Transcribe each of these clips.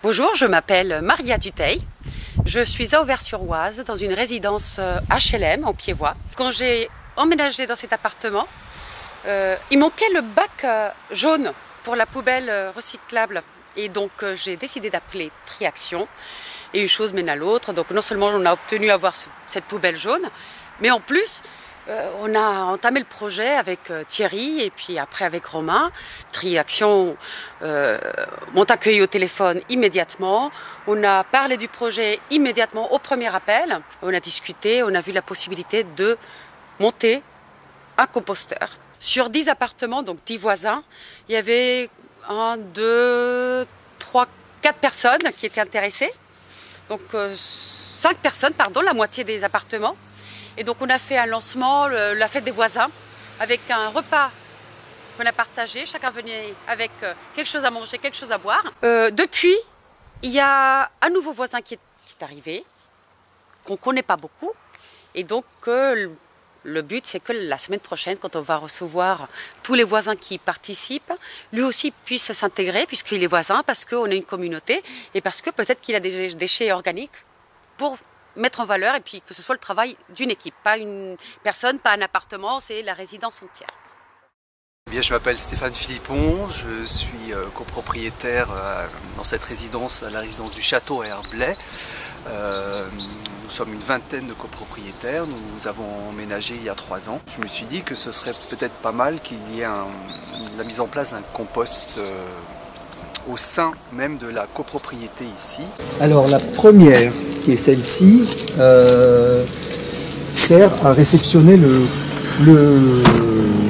Bonjour, je m'appelle Maria Duteil. Je suis à Auvers-sur-Oise dans une résidence HLM en Piévois. Quand j'ai emménagé dans cet appartement, il manquait le bac jaune pour la poubelle recyclable. Et donc j'ai décidé d'appeler Triaction. Et une chose mène à l'autre. Donc non seulement on a obtenu avoir cette poubelle jaune, mais en plus on a entamé le projet avec Thierry et puis après avec Romain. Triaction m'ont accueilli au téléphone immédiatement. On a parlé du projet immédiatement au premier appel. On a discuté, on a vu la possibilité de monter un composteur. Sur 10 appartements, donc 10 voisins, il y avait 1, 2, 3, 4 personnes qui étaient intéressées. Donc 5 personnes, pardon, la moitié des appartements. Et donc on a fait un lancement, la fête des voisins, avec un repas qu'on a partagé. Chacun venait avec quelque chose à manger, quelque chose à boire. Depuis, il y a un nouveau voisin qui est arrivé, qu'on ne connaît pas beaucoup. Et donc le but, c'est que la semaine prochaine, quand on va recevoir tous les voisins qui participent, lui aussi puisse s'intégrer, puisqu'il est voisin, parce qu'on est une communauté, et parce que peut-être qu'il a des déchets organiques pour mettre en valeur, et puis que ce soit le travail d'une équipe, pas une personne, pas un appartement, c'est la résidence entière. Eh bien, je m'appelle Stéphane Philippon, je suis copropriétaire dans cette résidence, la résidence du Château à Herblay. Nous sommes une vingtaine de copropriétaires, nous avons emménagé il y a 3 ans. Je me suis dit que ce serait peut-être pas mal qu'il y ait la mise en place d'un compost au sein même de la copropriété ici. Alors la première, qui est celle-ci, sert à réceptionner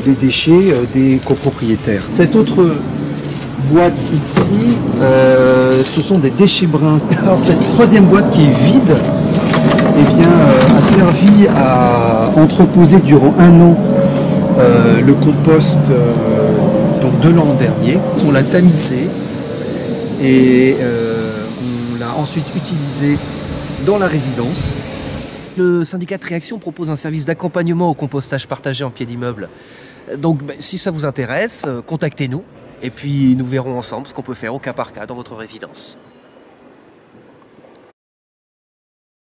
les déchets des copropriétaires. Cette autre boîte ici, ce sont des déchets bruns. Alors cette troisième boîte qui est vide, eh bien, a servi à entreposer durant 1 an le compost donc de l'an dernier. On l'a tamisé et on l'a ensuite utilisé dans la résidence. Le syndicat Triaction propose un service d'accompagnement au compostage partagé en pied d'immeuble. Donc si ça vous intéresse, contactez-nous et puis nous verrons ensemble ce qu'on peut faire au cas par cas dans votre résidence.